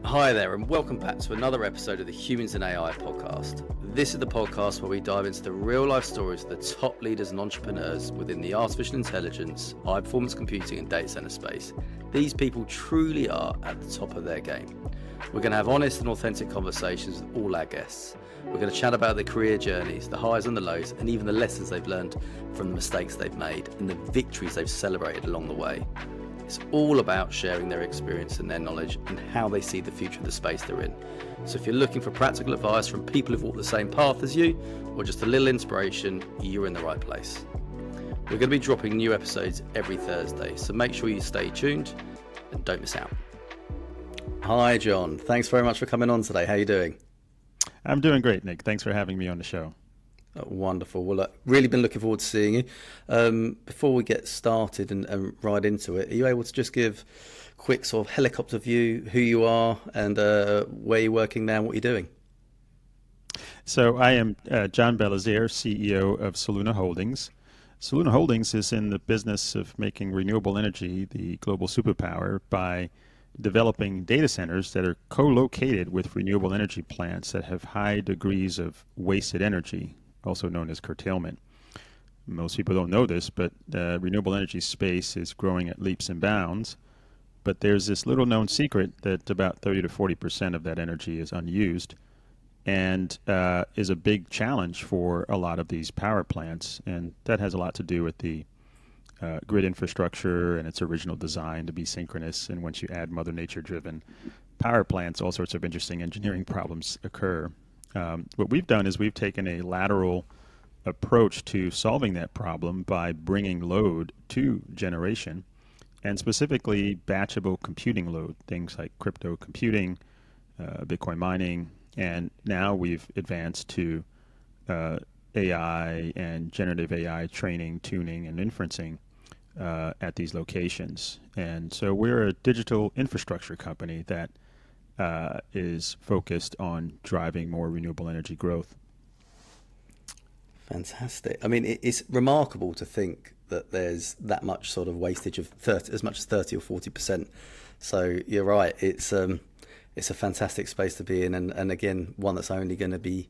Hi there, and welcome back to another episode of the Humans in AI podcast. This is the podcast where we dive into the real life stories of the top leaders and entrepreneurs within the artificial intelligence, high performance computing, and data center space. These people truly are at the top of their game. We're going to have honest and authentic conversations with all our guests. We're going to chat about their career journeys, the highs and the lows, and even the lessons they've learned from the mistakes they've made and the victories they've celebrated along the way. It's all about sharing their experience and their knowledge and how they see the future of the space they're in. So if you're looking for practical advice from people who've walked the same path as you, or just a little inspiration, you're in the right place. We're going to be dropping new episodes every Thursday, so make sure you stay tuned and don't miss out. Hi, John. Thanks very much for coming on today. How are you doing? I'm doing great, Nick. Thanks for having me on the show. Oh, wonderful. Well, really been looking forward to seeing you. Before we get started and right into it, are you able to just give a quick sort of helicopter view, who you are and where you're working now and what you're doing? So I am John Belizaire, CEO of Soluna Holdings. Soluna Holdings is in the business of making renewable energy the global superpower by developing data centers that are co-located with renewable energy plants that have high degrees of wasted energy, also known as curtailment. Most people don't know this, but the renewable energy space is growing at leaps and bounds. But there's this little known secret that about 30 to 40% of that energy is unused and is a big challenge for a lot of these power plants. And that has a lot to do with the grid infrastructure and its original design to be synchronous. And once you add Mother Nature-driven power plants, all sorts of interesting engineering problems occur. What we've done is we've taken a lateral approach to solving that problem by bringing load to generation, and specifically batchable computing load, things like crypto computing, Bitcoin mining, and now we've advanced to AI and generative AI training, tuning, and inferencing at these locations. And so we're a digital infrastructure company that is focused on driving more renewable energy growth. Fantastic. I mean, it's remarkable to think that there's that much sort of wastage of 30, as much as 30 or 40%. So you're right. It's a fantastic space to be in, and again, one that's only going to be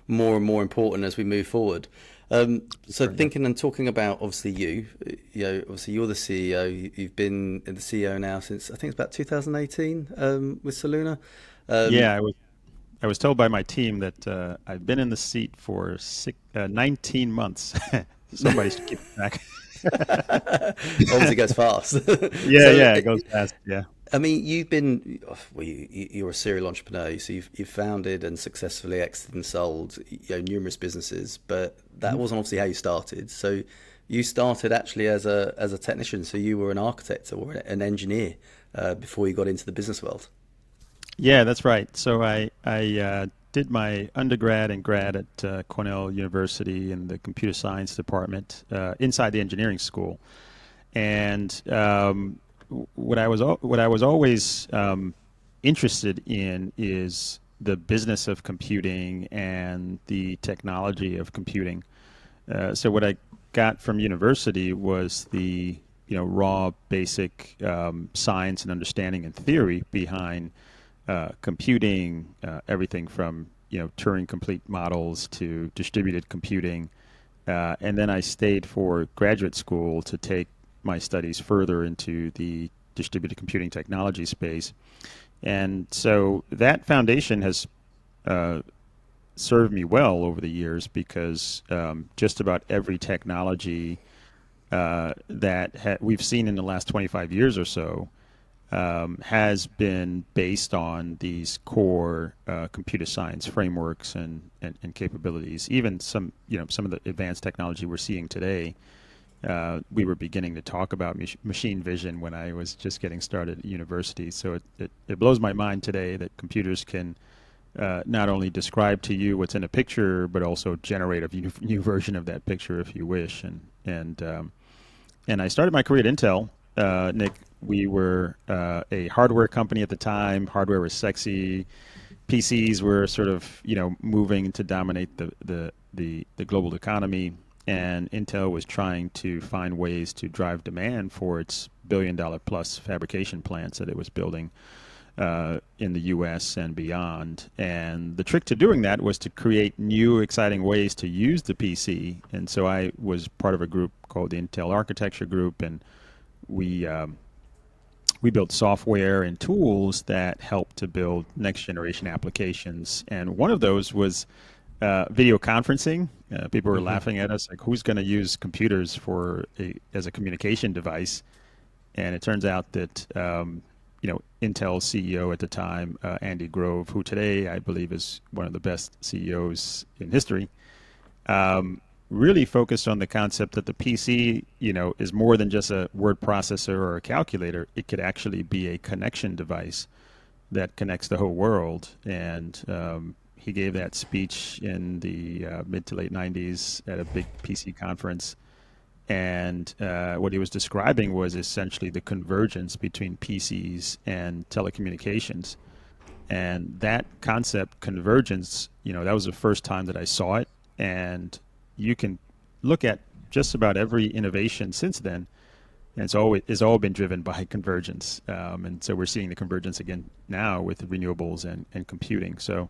more and more important as we move forward. So thinking and talking about obviously obviously you're the CEO. You've been the CEO now since I think it's about 2018 with Soluna. Yeah, I was told by my team that I've been in the seat for 19 months. Somebody should keep track. Obviously, it goes fast. Yeah, it goes fast. Yeah. I mean, you're a serial entrepreneur, so you've founded and successfully exited and sold numerous businesses, but that wasn't obviously how you started. So you started actually as a technician, so you were an architect or an engineer before you got into the business world. Yeah, that's right. So I did my undergrad and grad at Cornell University in the computer science department inside the engineering school, and what I was always interested in is the business of computing and the technology of computing. So what I got from university was the raw basic science and understanding and theory behind computing, everything from Turing complete models to distributed computing, and then I stayed for graduate school to take my studies further into the distributed computing technology space. And so that foundation has served me well over the years because just about every technology that we've seen in the last 25 years or so has been based on these core computer science frameworks and capabilities. Even some of the advanced technology we're seeing today. We were beginning to talk about machine vision when I was just getting started at university. So it blows my mind today that computers can not only describe to you what's in a picture, but also generate a new version of that picture if you wish. And I started my career at Intel, Nick. We were a hardware company at the time. Hardware was sexy. PCs were sort of moving to dominate the global economy. And Intel was trying to find ways to drive demand for its billion-dollar-plus fabrication plants that it was building in the U.S. and beyond. And the trick to doing that was to create new, exciting ways to use the PC. And so I was part of a group called the Intel Architecture Group, and we we built software and tools that help to build next generation applications. And one of those was video conferencing. People were laughing at us, like, who's going to use computers as a communication device? And it turns out that Intel's CEO at the time, Andy Grove, who today I believe is one of the best CEOs in history, really focused on the concept that the PC, is more than just a word processor or a calculator. It could actually be a connection device that connects the whole world. And he gave that speech in the mid to late 90s at a big PC conference. And what he was describing was essentially the convergence between PCs and telecommunications. And that concept, convergence, that was the first time that I saw it. And you can look at just about every innovation since then, and it's all been driven by convergence. And so we're seeing the convergence again now with renewables and computing. So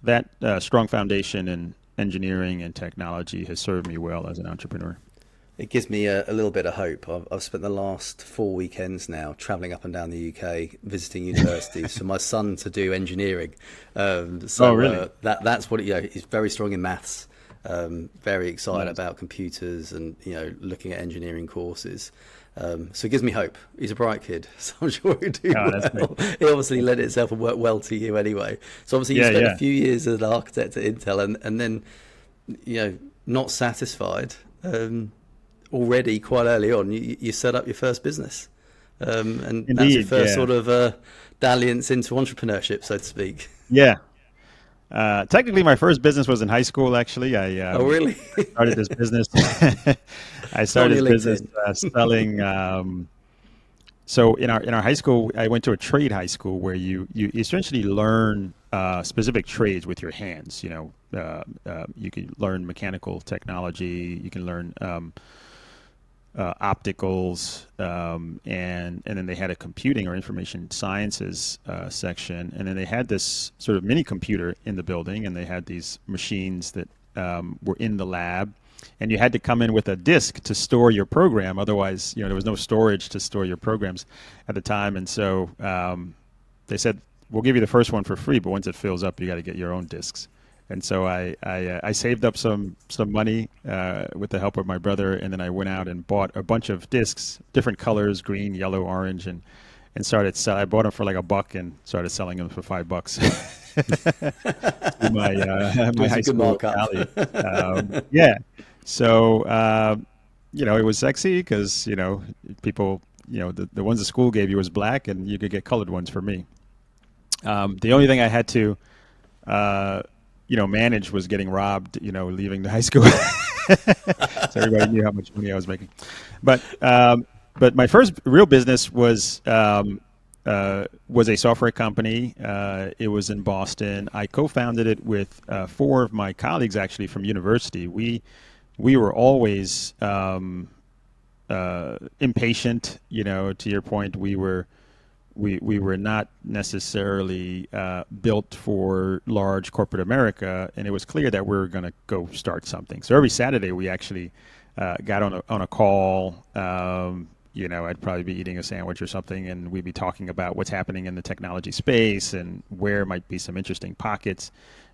that strong foundation in engineering and technology has served me well as an entrepreneur. It gives me a little bit of hope. I've spent the last 4 weekends now travelling up and down the UK, visiting universities for my son to do engineering. Oh, really? That's what he's very strong in maths. Very excited about computers and looking at engineering courses. So it gives me hope. He's a bright kid, so I'm sure he'll do well. He obviously lent itself and worked well to you anyway. So obviously you spent a few years as an architect at Intel, and then not satisfied. Already quite early on, you set up your first business, and indeed, that's your first sort of dalliance into entrepreneurship, so to speak. Yeah. Technically, my first business was in high school. Actually, I oh really? started this business. I started this business selling. So in our high school, I went to a trade high school where you essentially learn specific trades with your hands. You can learn mechanical technology. You can learn opticals, and then they had a computing or information sciences section, and then they had this sort of mini computer in the building, and they had these machines that were in the lab, and you had to come in with a disk to store your program. Otherwise, there was no storage to store your programs at the time, and so they said, we'll give you the first one for free, but once it fills up, you got to get your own disks. And so I saved up some money with the help of my brother, and then I went out and bought a bunch of discs, different colors, green, yellow, orange, and started selling. I bought them for like $1 and started selling them for $5. my high school value. Yeah. So it was sexy because people, the ones the school gave you was black, and you could get colored ones for me. The only thing I had to manage was getting robbed, leaving the high school. So everybody knew how much money I was making. But my first real business was a software company. It was in Boston. I co-founded it with 4 of my colleagues actually from university. We were always impatient, to your point. We were not necessarily built for large corporate America, and it was clear that we were going to go start something. So every Saturday we actually got on a call. I'd probably be eating a sandwich or something, and we'd be talking about what's happening in the technology space and where might be some interesting pockets.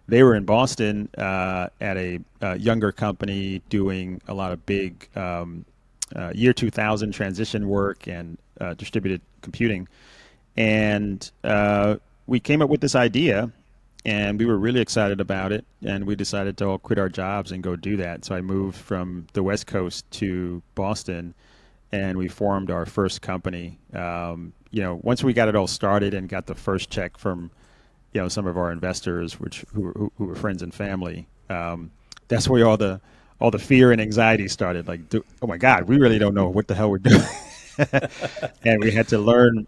They were in Boston at a younger company doing a lot of big year 2000 transition work and distributed computing. And we came up with this idea, and we were really excited about it, and we decided to all quit our jobs and go do that. So I moved from the West Coast to Boston, and we formed our first company. Once we got it all started and got the first check from some of our investors, who were friends and family, that's where all the fear and anxiety started. Like, oh my God, we really don't know what the hell we're doing. And we had to learn,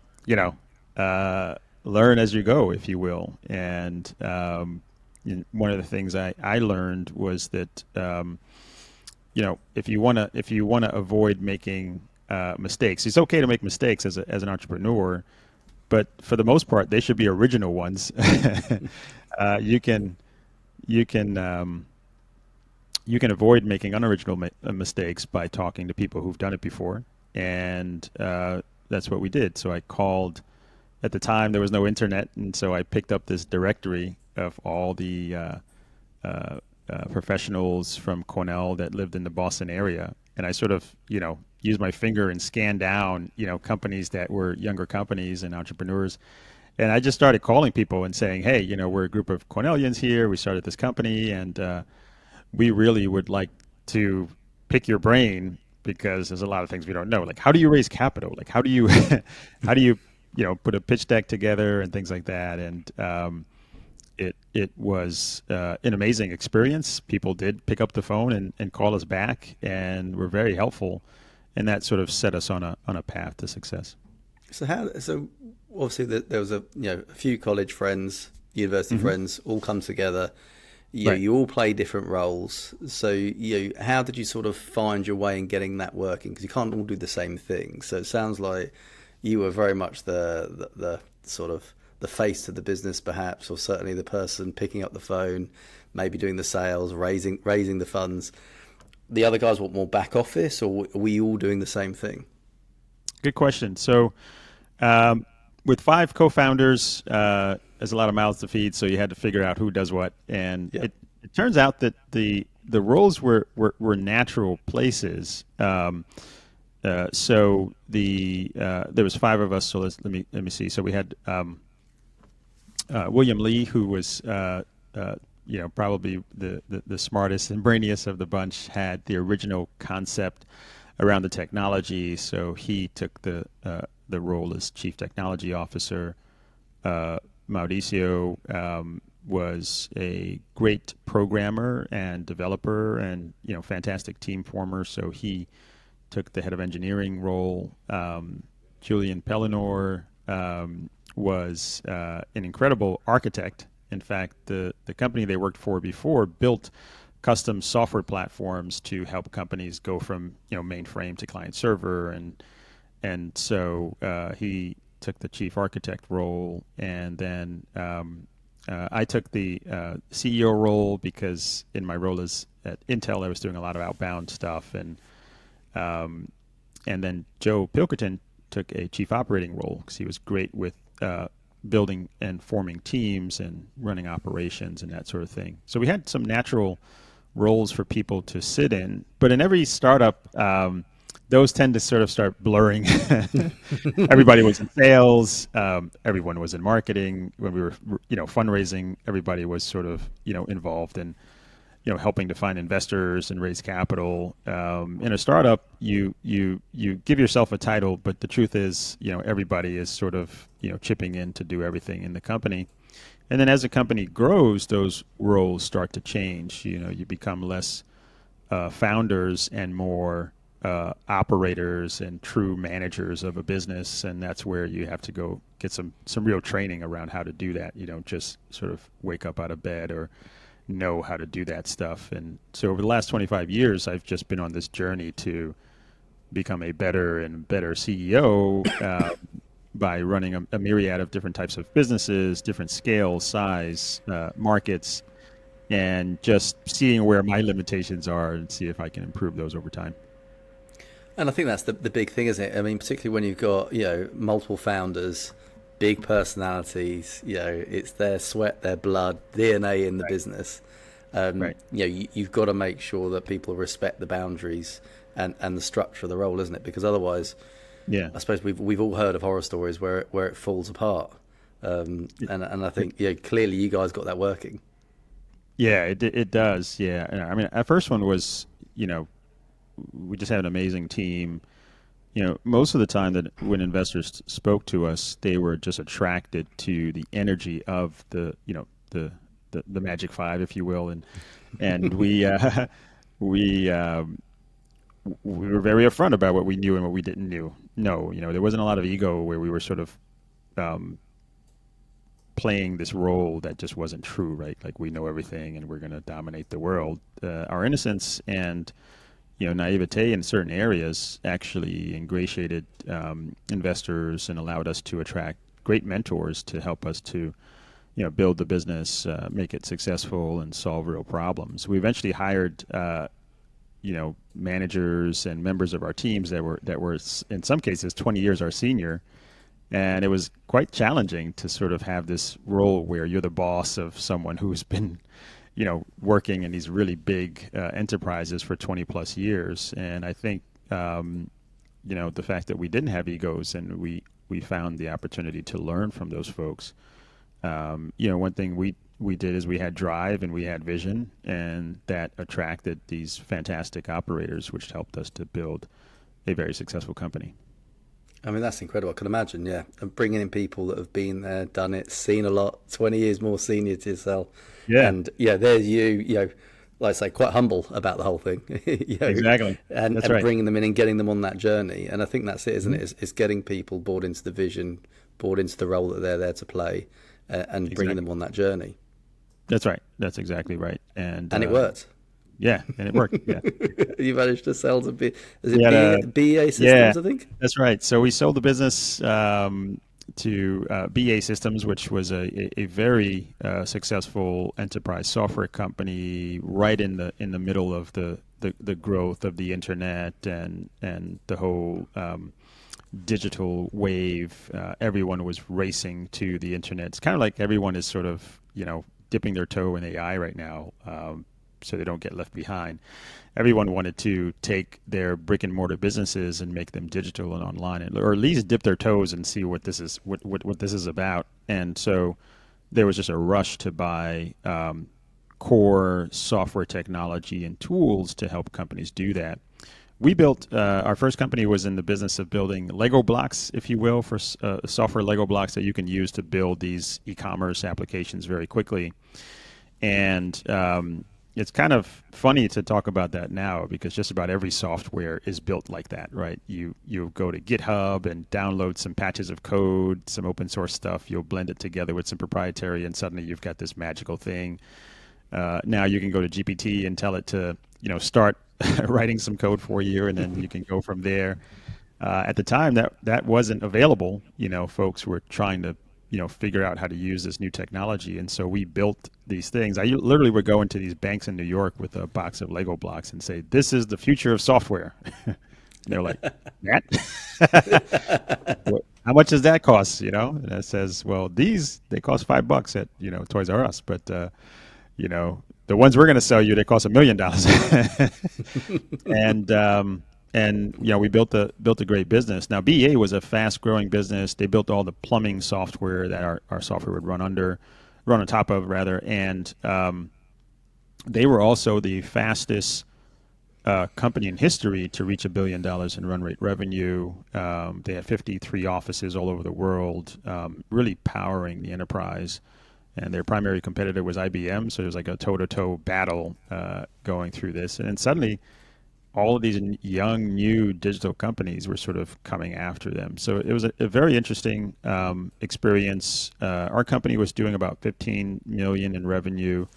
learn as you go, if you will. And one of the things I learned was that if you want to avoid making mistakes, it's okay to make mistakes as an entrepreneur, but for the most part, they should be original ones. You can you can you can avoid making unoriginal mistakes by talking to people who've done it before, and that's what we did. So I called. At the time, there was no internet, and so I picked up this directory of all the professionals from Cornell that lived in the Boston area, and I sort of, used my finger and scanned down, companies that were younger companies and entrepreneurs, and I just started calling people and saying, "Hey, we're a group of Cornellians here. We started this company, and we really would like to pick your brain because there's a lot of things we don't know. Like, how do you raise capital? Like, how do you, how do you, put a pitch deck together and things like that?" And it was an amazing experience. People did pick up the phone and call us back, and were very helpful, and that sort of set us on a path to success. So obviously there was a few college friends, university friends, all come together. Right. You all play different roles. So how did you sort of find your way in getting that working? Because you can't all do the same thing. So it sounds like you were very much the sort of the face to the business, perhaps, or certainly the person picking up the phone, maybe doing the sales, raising the funds. The other guys want more back office, or were you all doing the same thing? Good question. So, with 5 co-founders, there's a lot of mouths to feed, so you had to figure out who does what. And Yeah. it turns out that the roles were natural places. So there was 5 of us. So let me see. So we had William Lee, who was probably the smartest and brainiest of the bunch, had the original concept around the technology. So he took the role as chief technology officer. Mauricio was a great programmer and developer, and fantastic team former. So he took the head of engineering role. Julian Pellinor was an incredible architect. In fact, the company they worked for before built custom software platforms to help companies go from mainframe to client server, and so he took the chief architect role, and then I took the CEO role because in my role as at Intel I was doing a lot of outbound stuff, and then Joe Pilkerton took a chief operating role because he was great with building and forming teams and running operations and that sort of thing. So we had some natural roles for people to sit in, but in every startup, those tend to sort of start blurring. Everybody was in sales, everyone was in marketing. When we were, fundraising, everybody was sort of, involved in, helping to find investors and raise capital. In a startup, you give yourself a title, but the truth is, everybody is sort of, chipping in to do everything in the company. And then as the company grows, those roles start to change. You become less founders and more operators and true managers of a business, and that's where you have to go get some real training around how to do that. You don't just sort of wake up out of bed or know how to do that stuff. And so over the last 25 years, I've just been on this journey to become a better and better CEO by running a myriad of different types of businesses, different scales, size, markets, and just seeing where my limitations are and see if I can improve those over time. And I think that's the big thing, isn't it? I mean, particularly when you've got, multiple founders, big personalities, it's their sweat, their blood, DNA in the business. Right. You've got to make sure that people respect the boundaries and the structure of the role, isn't it? Because otherwise, Yeah. I suppose we've all heard of horror stories where it falls apart. And I think, clearly you guys got that working. Yeah, it does. Yeah. I mean, our first one was, we just had an amazing team. Most of the time that when investors spoke to us, they were just attracted to the energy of the Magic Five, if you will, and we we were very upfront about what we knew and what we didn't know. There wasn't a lot of ego where we were sort of um, playing this role that just wasn't true, right? Like we know everything and we're going to dominate the world. Our innocence and naivete in certain areas actually ingratiated investors and allowed us to attract great mentors to help us to, build the business, make it successful, and solve real problems. We eventually hired, managers and members of our teams that were in some cases 20 years our senior, and it was quite challenging to sort of have this role where you're the boss of someone who's been, working in these really big enterprises for 20 plus years. And I think, the fact that we didn't have egos and we found the opportunity to learn from those folks. One thing we did is we had drive and we had vision, and that attracted these fantastic operators, which helped us to build a very successful company. I mean, that's incredible. I can imagine, yeah. And bringing in people that have been there, done it, seen a lot, 20 years more senior to yourself. Yeah. And, there's you, like I say, quite humble about the whole thing. Exactly. And right. bringing them in and getting them on that journey. And I think that's it, isn't it? It's getting people bought into the vision, bought into the role that they're there to play, and bringing them on that journey. That's right. That's exactly right. And it worked. Yeah, and it worked. Yeah. You managed to sell to BEA Systems, I think? That's right. So we sold the business to BEA Systems, which was a very successful enterprise software company right in the middle of the growth of the internet and the whole digital wave. Everyone was racing to the internet. It's kind of like everyone is sort of, dipping their toe in AI right now, so they don't get left behind. Everyone wanted to take their brick and mortar businesses and make them digital and online, or at least dip their toes and see what this is, what this is about. And so there was just a rush to buy core software technology and tools to help companies do that. We built, our first company was in the business of building Lego blocks, if you will, for software Lego blocks that you can use to build these e-commerce applications very quickly. And it's kind of funny to talk about that now, because just about every software is built like that, right? You go to GitHub and download some patches of code, some open source stuff. You'll blend it together with some proprietary, and suddenly you've got this magical thing. Now you can go to GPT and tell it to, start writing some code for you, and then you can go from there. At the time, that wasn't available. Folks were trying to, figure out how to use this new technology, and so we built these things. I literally would go into these banks in New York with a box of Lego blocks and say, "This is the future of software." And they're like, "That? How much does that cost?" And it says, "Well, they cost $5 at Toys R Us, but the ones we're going to sell you, they cost $1 million." And we built a great business. Now, BEA was a fast-growing business. They built all the plumbing software that our software would run on top of, rather. And they were also the fastest company in history to reach $1 billion in run rate revenue. They had 53 offices all over the world, really powering the enterprise. And their primary competitor was IBM, so it was like a toe-to-toe battle going through this. And then suddenly, all of these young, new digital companies were sort of coming after them. So it was a very interesting experience. Our company was doing about $15 million in revenue.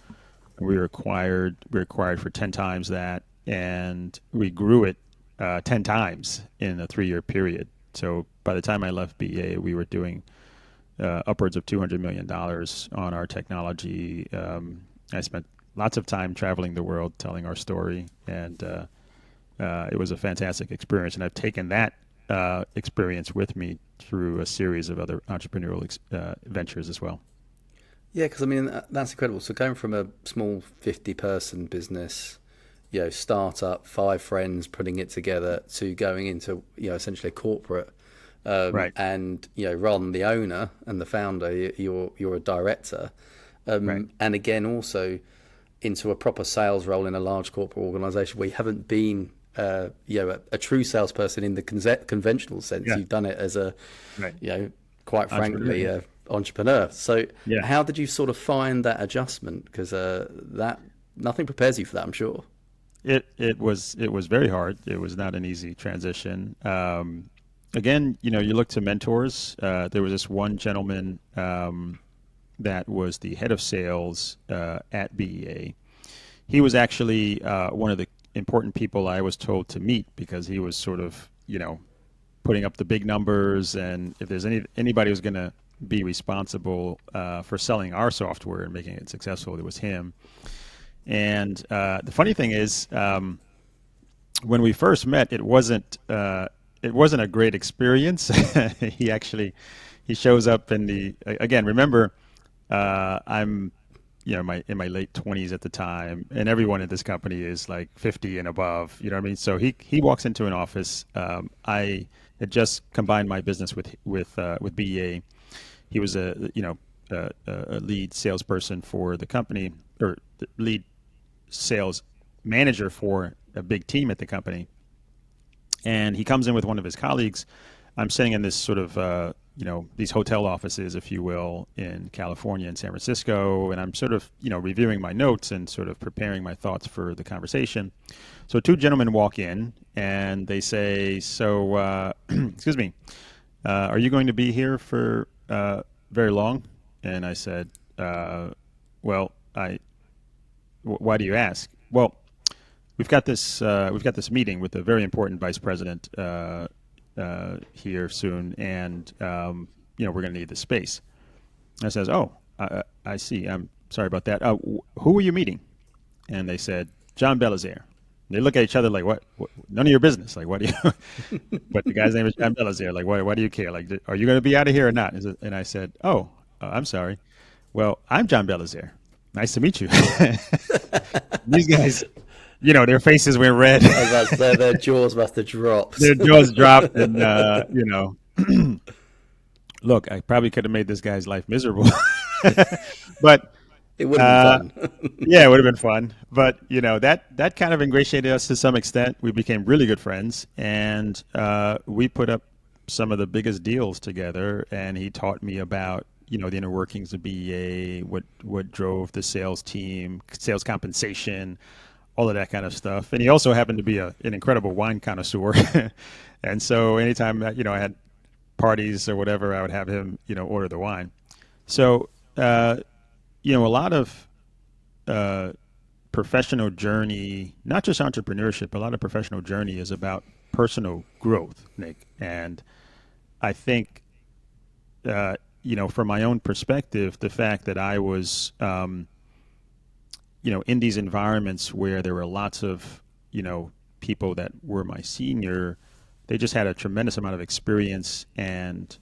We were acquired for 10 times that, and we grew it 10 times in a 3-year period. So by the time I left BEA, we were doing upwards of $200 million on our technology. I spent lots of time traveling the world telling our story, and it was a fantastic experience. And I've taken that experience with me through a series of other entrepreneurial ventures as well. Yeah, because I mean, that's incredible. So going from a small 50-person business, startup, 5 friends putting it together, to going into, essentially a corporate. Right. And rather than the owner and the founder, you're a director, Right. And again also into a proper sales role in a large corporate organisation where you haven't been a true salesperson in the conventional sense. Yeah. You've done it as a Right. quite frankly entrepreneur. So Yeah. how did you sort of find that adjustment? Because that nothing prepares you for that, I'm sure. It was very hard. It was not an easy transition. Again, you look to mentors. There was this one gentleman that was the head of sales at BEA. He was actually one of the important people I was told to meet, because he was sort of, putting up the big numbers, and if there's anybody who's going to be responsible for selling our software and making it successful. It was him. And the funny thing is, when we first met, it wasn't a great experience. He shows up in the again. Remember, I'm in my late 20s at the time, and everyone at this company is like 50 and above. You know what I mean? So he walks into an office. I had just combined my business with BEA. He was a lead salesperson for the company, or the lead sales manager for a big team at the company. And he comes in with one of his colleagues. I'm sitting in this sort of these hotel offices, if you will, in California and San Francisco, and I'm sort of reviewing my notes and sort of preparing my thoughts for the conversation. So two gentlemen walk in and they say, "So, excuse me, are you going to be here for very long?" And I said, "Well, why do you ask?" "Well, we've got this meeting with a very important vice president here soon, and we're going to need the space." I says, "Oh, I see. I'm sorry about that. Who are you meeting?" And they said, "John Belizaire." They look at each other like, what? None of your business. Like, what do you? But the guy's name is John Belizaire. Like, why do you care? Like, are you going to be out of here or not? And I said, "Oh, I'm sorry. Well, I'm John Belizaire. Nice to meet you." These guys, their faces went red. I was about to say, their jaws must have dropped. Their jaws dropped, and look, I probably could have made this guy's life miserable, but It would have been fun. yeah, it would have been fun. But that kind of ingratiated us to some extent. We became really good friends, and we put up some of the biggest deals together. And he taught me about the inner workings of BEA, what drove the sales team, sales compensation, all of that kind of stuff. And he also happened to be an incredible wine connoisseur. And so anytime that, I had parties or whatever, I would have him, order the wine. So, a lot of professional journey, not just entrepreneurship, but a lot of professional journey is about personal growth, Nick. And I think, from my own perspective, the fact that I was, in these environments where there were lots of, people that were my senior, they just had a tremendous amount of experience and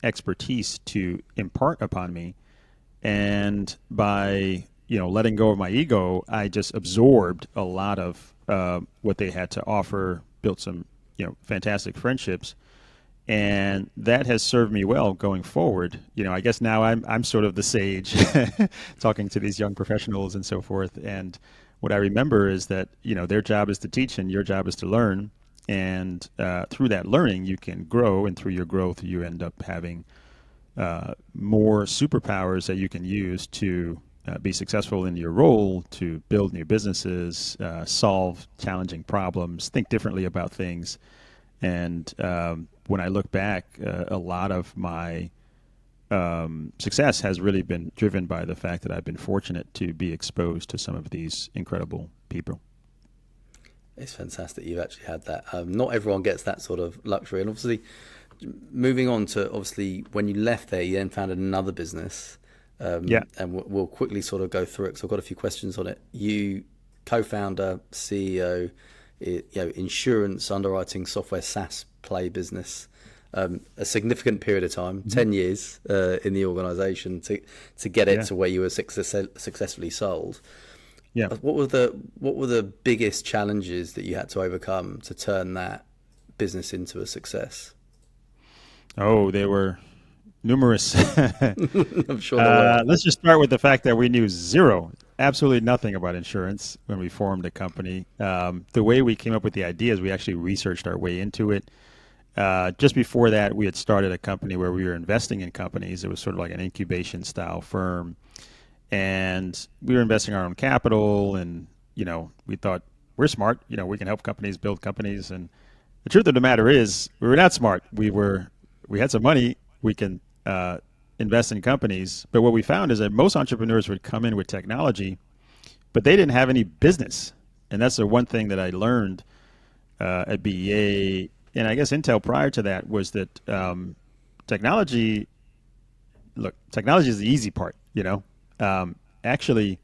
expertise to impart upon me. And by, letting go of my ego, I just absorbed a lot of what they had to offer, built some, fantastic friendships. And that has served me well going forward. I guess now I'm sort of the sage talking to these young professionals and so forth. And what I remember is that, their job is to teach and your job is to learn. And through that learning, you can grow. And through your growth, you end up having more superpowers that you can use to be successful in your role, to build new businesses, solve challenging problems, think differently about things. And when I look back, a lot of my success has really been driven by the fact that I've been fortunate to be exposed to some of these incredible people. It's fantastic you've actually had that. Not everyone gets that sort of luxury. And obviously, moving on to when you left there, you then founded another business. Yeah. And we'll quickly sort of go through it because I've got a few questions on it. You, co-founder, CEO, insurance underwriting software SaaS play business, a significant period of time, 10 years in the organization to get it to where you were successfully sold. Yeah. What were the biggest challenges that you had to overcome to turn that business into a success? Oh, they were numerous. I'm sure there were. Let's just start with the fact that we knew absolutely nothing about insurance when we formed the company. The way we came up with the ideas, we actually researched our way into it. Just before that, we had started a company where we were investing in companies. It was sort of like an incubation style firm. And we were investing our own capital, and, we thought we're smart, we can help companies build companies. And the truth of the matter is we were not smart. We had some money, we can invest in companies. But what we found is that most entrepreneurs would come in with technology, but they didn't have any business. And that's the one thing that I learned at BEA. And I guess Intel prior to that was that technology look, technology is the easy part, actually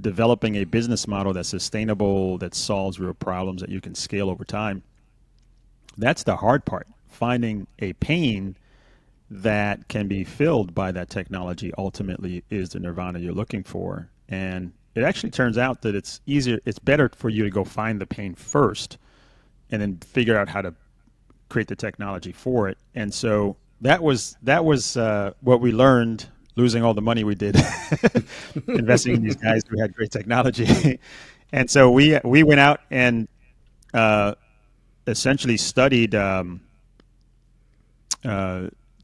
developing a business model that's sustainable, that solves real problems that you can scale over time. That's the hard part. Finding a pain that can be filled by that technology ultimately is the nirvana you're looking for. And it actually turns out that it's better for you to go find the pain first and then figure out how to create the technology for it. And so that was what we learned losing all the money we did investing in these guys who had great technology. And so we went out and uh, essentially studied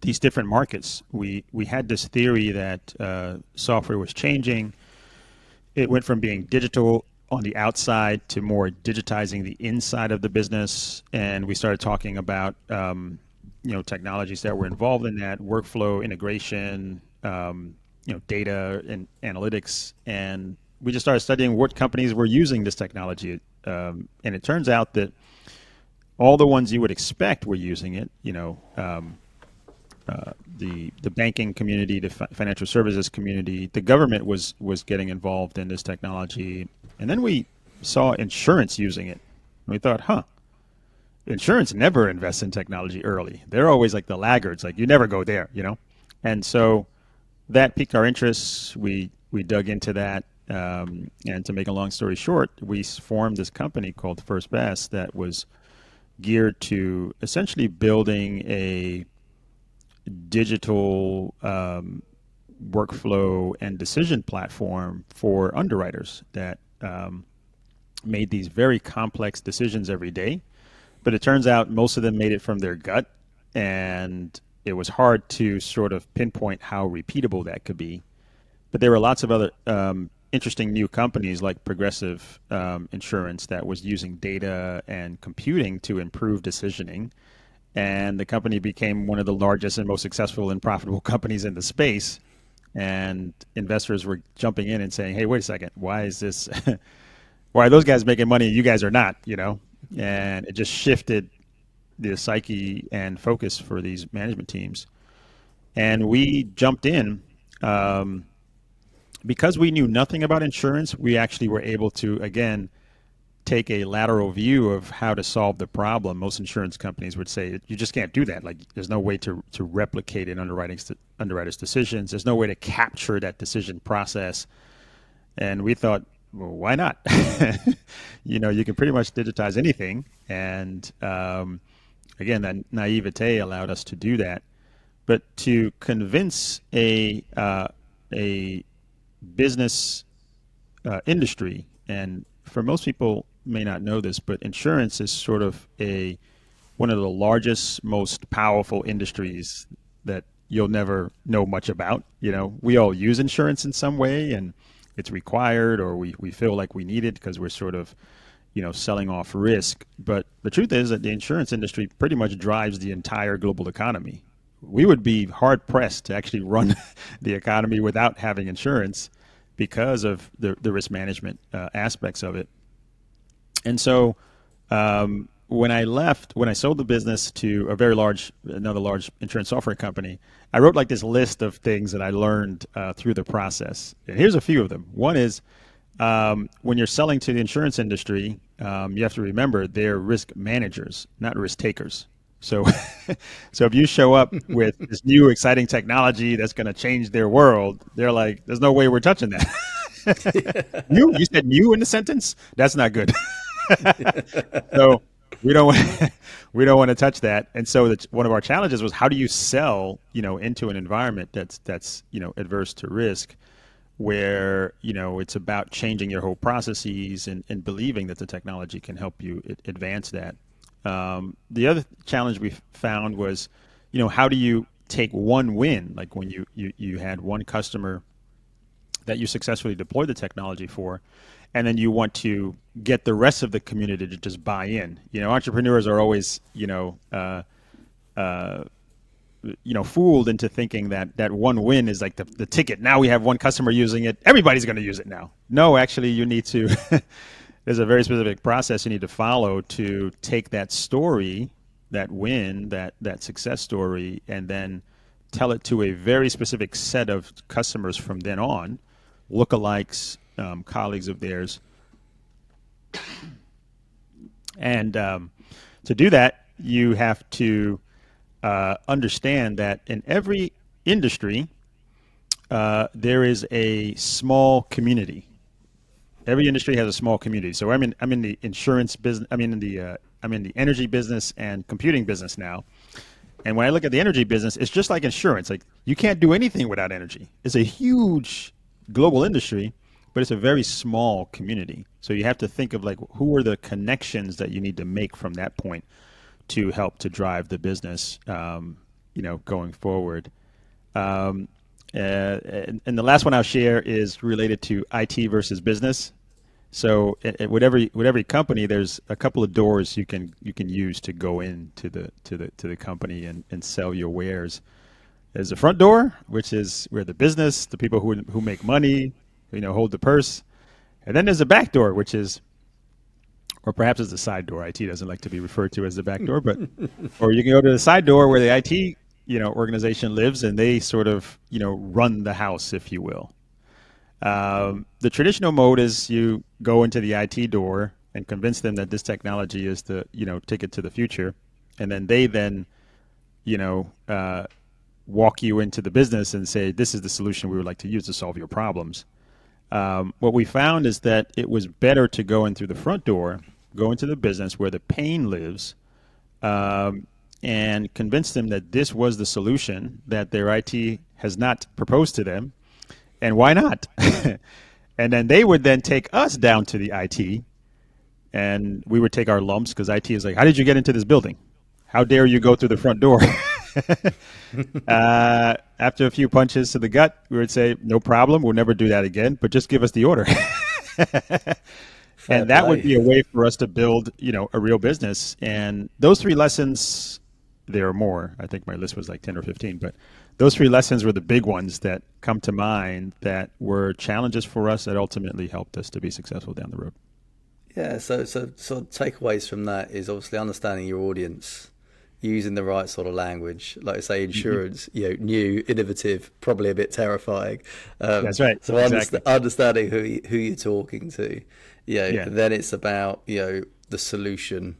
these different markets. We had this theory that software was changing. It went from being digital on the outside to more digitizing the inside of the business, and we started talking about technologies that were involved in that: workflow integration, data and analytics, and we just started studying what companies were using this technology. And it turns out that all the ones you would expect were using it. The banking community, the financial services community, the government was getting involved in this technology, and then we saw insurance using it. And we thought, insurance never invests in technology early. They're always like the laggards, like you never go there. And so that piqued our interest. We dug into that, and to make a long story short, we formed this company called First Best that was geared to essentially building a digital workflow and decision platform for underwriters that made these very complex decisions every day. But it turns out most of them made it from their gut, and it was hard to sort of pinpoint how repeatable that could be. But there were lots of other interesting new companies like Progressive Insurance that was using data and computing to improve decisioning. And the company became one of the largest and most successful and profitable companies in the space. And investors were jumping in and saying, "Hey, wait a second, why is this? Why are those guys making money and you guys are not?" And it just shifted the psyche and focus for these management teams. And we jumped in. Because we knew nothing about insurance, we actually were able to, again, take a lateral view of how to solve the problem. Most insurance companies would say you just can't do that. Like, there's no way to replicate an underwriter's decisions. There's no way to capture that decision process. And we thought, well, why not? You can pretty much digitize anything. And again, that naivete allowed us to do that. But to convince a business industry, and for most people may not know this, but insurance is sort of one of the largest, most powerful industries that you'll never know much about. We all use insurance in some way, and it's required, or we feel like we need it because we're sort of selling off risk. But the truth is that the insurance industry pretty much drives the entire global economy. We would be hard pressed to actually run the economy without having insurance because of the risk management aspects of it. And so when I sold the business to another large insurance software company, I wrote like this list of things that I learned through the process. And here's a few of them. One is when you're selling to the insurance industry, you have to remember they're risk managers, not risk takers. So, so if you show up with this new exciting technology that's going to change their world, they're like, "There's no way we're touching that." New? You said new in the sentence? That's not good. So we don't we don't want to touch that. And so one of our challenges was, how do you sell into an environment that's adverse to risk, where it's about changing your whole processes and believing that the technology can help you advance that. The other challenge we found was, how do you take one win, like when you had one customer that you successfully deployed the technology for, and then you want to get the rest of the community to just buy in. Entrepreneurs are always, fooled into thinking that one win is like the ticket. Now we have one customer using it, everybody's going to use it now. No, actually, you need to. There's a very specific process you need to follow to take that story, that win, that success story, and then tell it to a very specific set of customers from then on, lookalikes, colleagues of theirs. And to do that, you have to understand that in every industry, there is a small community. Every industry has a small community. So I'm in the insurance business. I'm in the energy business and computing business now. And when I look at the energy business, it's just like insurance. Like, you can't do anything without energy. It's a huge global industry, but it's a very small community. So you have to think of, like, who are the connections that you need to make from that point to help to drive the business, going forward. And the last one I'll share is related to IT versus business. So with every company, there's a couple of doors you can use to go into the company and sell your wares. There's the front door, which is where the business, the people who make money, hold the purse, and then there's the back door, which is, or perhaps it's the side door. IT doesn't like to be referred to as the back door, but or you can go to the side door where the IT organization lives, and they sort of run the house, if you will. The traditional mode is you go into the IT door and convince them that this technology is the take it to the future, and then they walk you into the business and say, this is the solution we would like to use to solve your problems. What we found is that it was better to go in through the front door, go into the business where the pain lives, and convince them that this was the solution that their IT has not proposed to them, and why not? And then they would then take us down to the IT, and we would take our lumps, because IT is like, how did you get into this building? How dare you go through the front door? After a few punches to the gut, we would say, no problem, we'll never do that again, but just give us the order. And that would be a way for us to build, a real business. And those three lessons, there are more. I think my list was like 10 or 15, but those three lessons were the big ones that come to mind that were challenges for us that ultimately helped us to be successful down the road. Yeah, so takeaways from that is obviously understanding your audience, using the right sort of language, like I say, insurance, new, innovative, probably a bit terrifying. That's right. So exactly. Understanding who you're talking to, then it's about the solution,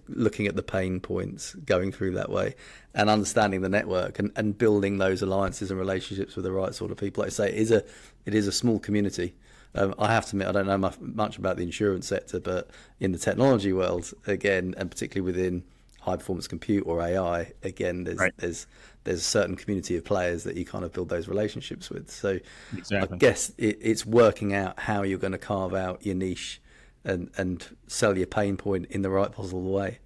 looking at the pain points, going through that way, and understanding the network and building those alliances and relationships with the right sort of people. Like I say, it is a small community. I have to admit, I don't know much about the insurance sector, but in the technology world, again, and particularly within high performance compute or AI, again, there's a certain community of players that you kind of build those relationships with. So exactly. I guess it's working out how you're going to carve out your niche and sell your pain point in the right possible way.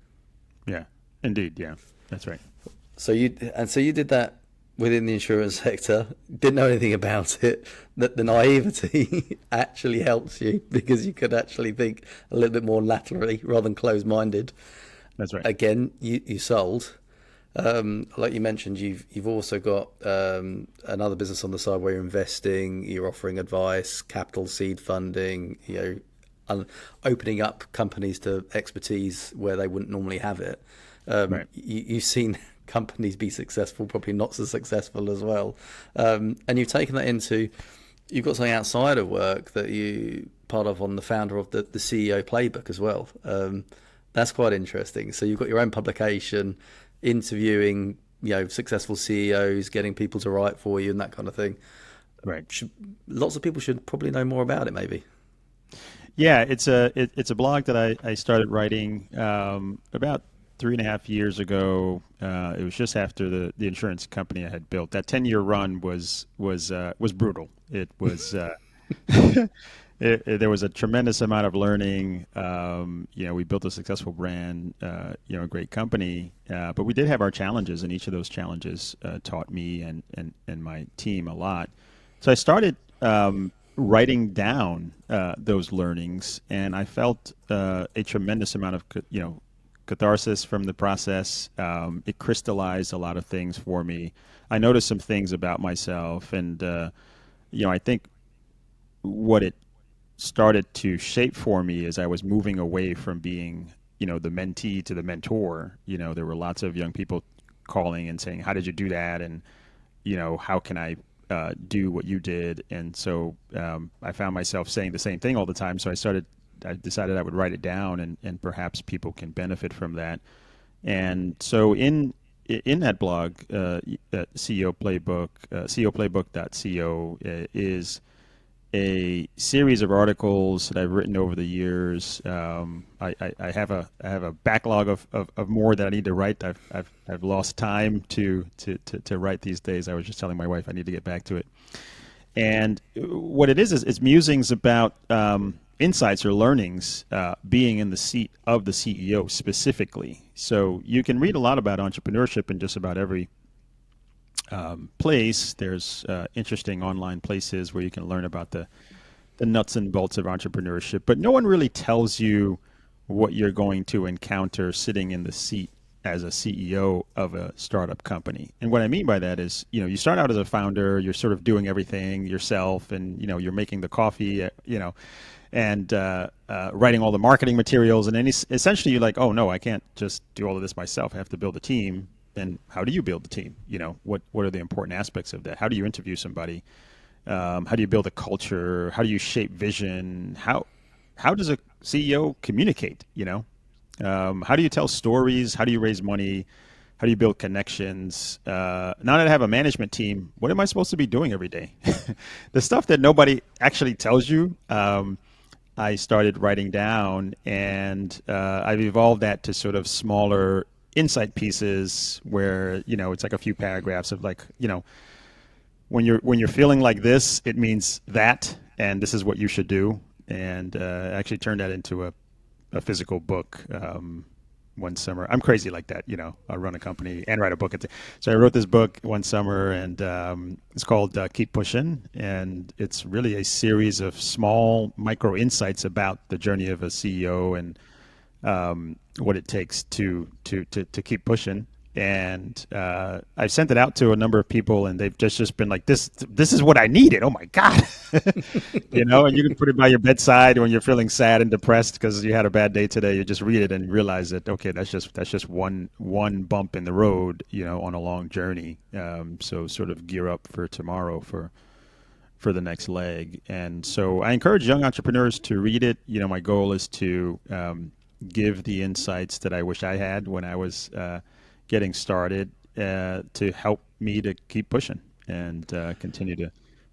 Yeah, indeed. Yeah, that's right. So you did that within the insurance sector, didn't know anything about it. That the naivety actually helps you, because you could actually think a little bit more laterally rather than closed-minded. That's right. Again, you sold. Like you mentioned, you've also got another business on the side where you're investing, you're offering advice, capital seed funding, opening up companies to expertise where they wouldn't normally have it. Right. You've seen companies be successful, probably not so successful as well. And you've taken that you've got something outside of work that you part of on the founder of the CEO playbook as well. That's quite interesting. So you've got your own publication, interviewing, successful CEOs, getting people to write for you and that kind of thing. Right. Lots of people should probably know more about it, maybe. Yeah, it's a blog that I started writing about 3.5 years ago. It was just after the insurance company I had built. That 10-year run was brutal. It was there was a tremendous amount of learning. We built a successful brand, a great company, but we did have our challenges, and each of those challenges taught me and my team a lot. So I started writing down those learnings, and I felt a tremendous amount of catharsis from the process. It crystallized a lot of things for me. I noticed some things about myself, and I think what it started to shape for me as I was moving away from being, the mentee to the mentor. There were lots of young people calling and saying, "How did you do that?" And how can I do what you did? And so I found myself saying the same thing all the time. So I decided I would write it down, and perhaps people can benefit from that. And so in that blog, CEO Playbook, CEOplaybook.co is a series of articles that I've written over the years. I have a backlog of more that I need to write. I've lost time to write these days. I was just telling my wife I need to get back to it. And what it is it's musings about insights or learnings being in the seat of the CEO specifically. So you can read a lot about entrepreneurship in just about every place. There's interesting online places where you can learn about the nuts and bolts of entrepreneurship, but no one really tells you what you're going to encounter sitting in the seat as a CEO of a startup company. And what I mean by that is, you start out as a founder, you're sort of doing everything yourself, and you're making the coffee, and writing all the marketing materials, and then essentially you're like, oh no, I can't just do all of this myself. I have to build a team. And how do you build the team? What are the important aspects of that? How do you interview somebody? How do you build a culture? How do you shape vision? How does a CEO communicate? How do you tell stories? How do you raise money? How do you build connections? Now that I have a management team, what am I supposed to be doing every day? The stuff that nobody actually tells you. I started writing down, and I've evolved that to sort of smaller insight pieces where it's like a few paragraphs of like, when you're feeling like this, it means that, and this is what you should do. And actually turned that into a physical book one summer. I'm crazy like that. I run a company and write a book. So I wrote this book one summer, and it's called Keep Pushing. And it's really a series of small micro insights about the journey of a CEO and what it takes to keep pushing. And I've sent it out to a number of people, and they've just been like, this is what I needed. Oh my God. And you can put it by your bedside when you're feeling sad and depressed because you had a bad day today. You just read it and realize that, okay, that's just one bump in the road, on a long journey. So sort of gear up for tomorrow for the next leg. And so I encourage young entrepreneurs to read it. My goal is to give the insights that I wish I had when I was getting started to help me to keep pushing and continue to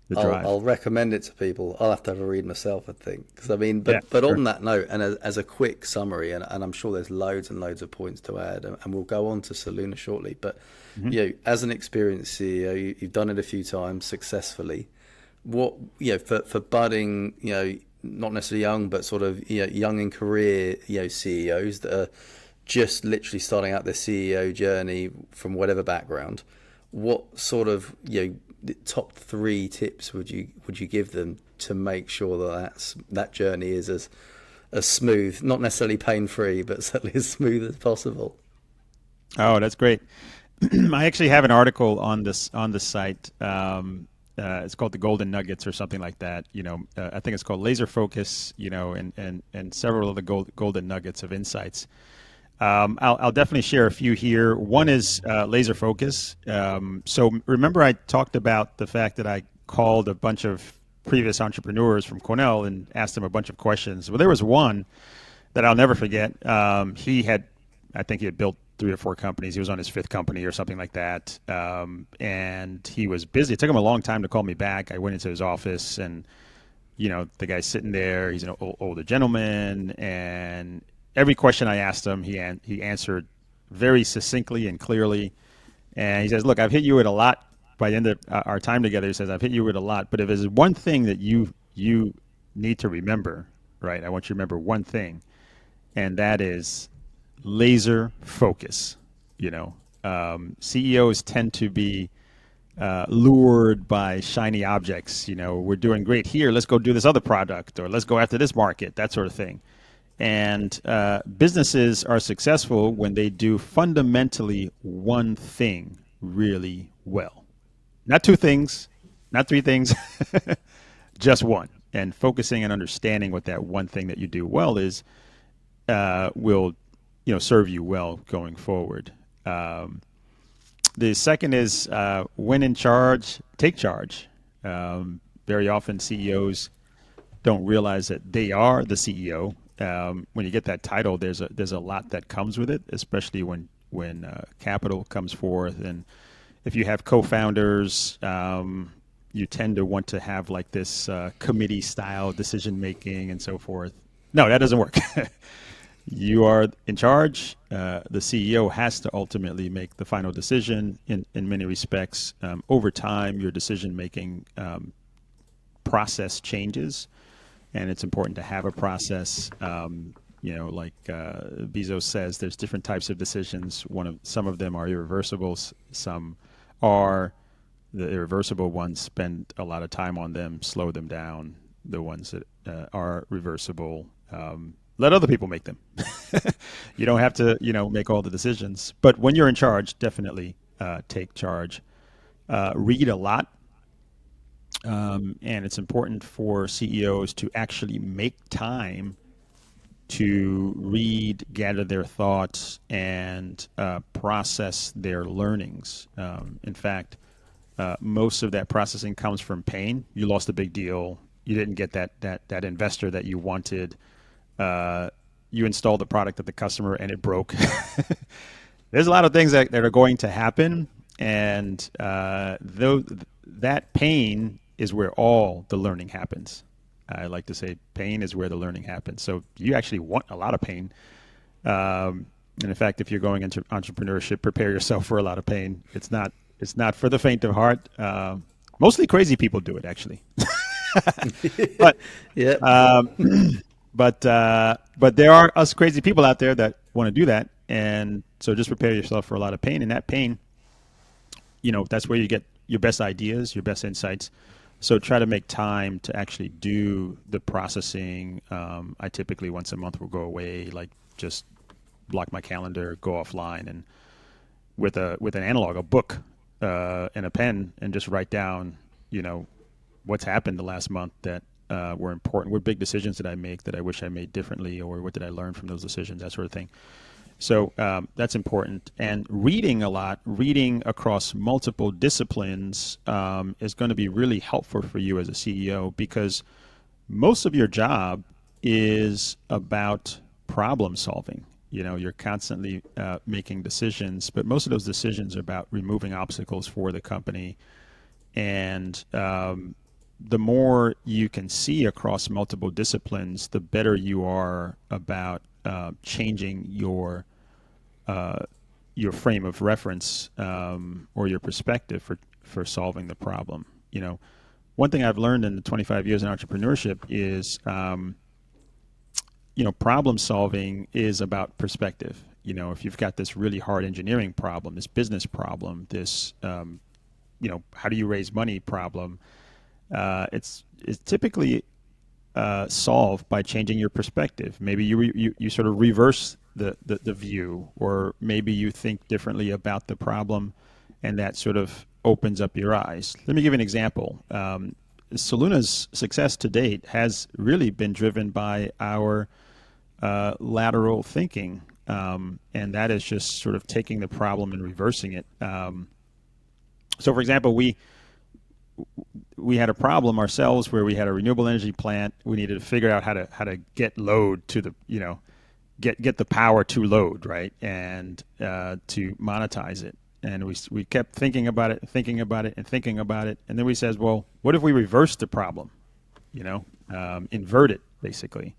drive. I'll recommend it to people. I'll have to have a read myself, I think. Because I mean, Yeah, but sure. on that note, and as a quick summary, and I'm sure there's loads and loads of points to add, and we'll go on to Soluna shortly. But Mhm. as an experienced CEO, you've done it a few times successfully. What for budding, not necessarily young, but sort of young in career, CEOs that are just literally starting out their CEO journey from whatever background, what sort of the top three tips would you give them to make sure that journey is as smooth, not necessarily pain free, but certainly as smooth as possible? Oh, that's great. I actually have an article on the site. It's called the Golden Nuggets or something like that. I think it's called Laser Focus. And several of the golden nuggets of insights. I'll definitely share a few here. One is laser focus. So remember, I talked about the fact that I called a bunch of previous entrepreneurs from Cornell and asked them a bunch of questions. Well, there was one that I'll never forget. I think he had built 3 or 4 companies. He was on his 5th company or something like that. And he was busy. It took him a long time to call me back. I went into his office, and the guy's sitting there. He's an older gentleman, and every question I asked him, he answered very succinctly and clearly. And he says, "Look, I've hit you with a lot. By the end of our time together," he says, "I've hit you with a lot. But if there's one thing that you need to remember, right? I want you to remember one thing, and that is laser focus. CEOs tend to be lured by shiny objects. We're doing great here. Let's go do this other product, or let's go after this market, that sort of thing." And businesses are successful when they do fundamentally one thing really well. Not 2 things, not 3 things, just one. And focusing and understanding what that one thing that you do well is will serve you well going forward. The second is when in charge, take charge. Very often CEOs don't realize that they are the CEO. When you get that title, there's a lot that comes with it, especially when capital comes forth, and if you have co-founders, you tend to want to have like this committee style decision making and so forth. No, that doesn't work. You are in charge. The CEO has to ultimately make the final decision in many respects. Over time, your decision making process changes, and it's important to have a process. Like Bezos says, there's different types of decisions. Some of them are irreversibles. Some are the irreversible ones. Spend a lot of time on them, slow them down. The ones that are reversible, let other people make them. You don't have to, make all the decisions. But when you're in charge, definitely take charge. Read a lot. And it's important for CEOs to actually make time to read, gather their thoughts, and process their learnings. In fact, most of that processing comes from pain. You lost a big deal. You didn't get that investor that you wanted. You installed the product at the customer and it broke. There's a lot of things that are going to happen, and that pain is where all the learning happens. I like to say pain is where the learning happens. So you actually want a lot of pain. And in fact, if you're going into entrepreneurship, prepare yourself for a lot of pain. It's not for the faint of heart. Mostly crazy people do it, actually. But Yeah. but there are us crazy people out there that want to do that, and so just prepare yourself for a lot of pain. And that pain, that's where you get your best ideas, your best insights. So try to make time to actually do the processing. I typically once a month will go away, like just block my calendar, go offline, and with an analog, a book, and a pen, and just write down, what's happened the last month that were important. What big decisions did I make that I wish I made differently, or what did I learn from those decisions, that sort of thing. So that's important. And reading a lot, reading across multiple disciplines is going to be really helpful for you as a CEO, because most of your job is about problem solving. You're constantly making decisions, but most of those decisions are about removing obstacles for the company. And the more you can see across multiple disciplines, the better you are about changing your frame of reference or your perspective for solving the problem. One thing I've learned in the 25 years in entrepreneurship is, problem solving is about perspective. If you've got this really hard engineering problem, this business problem, this how do you raise money problem, it's typically solved by changing your perspective. Maybe you sort of reverse the view, or maybe you think differently about the problem, and that sort of opens up your eyes. Let me give you an example. Soluna's success to date has really been driven by our lateral thinking, and that is just sort of taking the problem and reversing it. So, for example, we had a problem ourselves where we had a renewable energy plant. We needed to figure out how to get load to the get the power to load, right, and to monetize it. And we kept thinking about it, and then we said, well, what if we reverse the problem, invert it basically.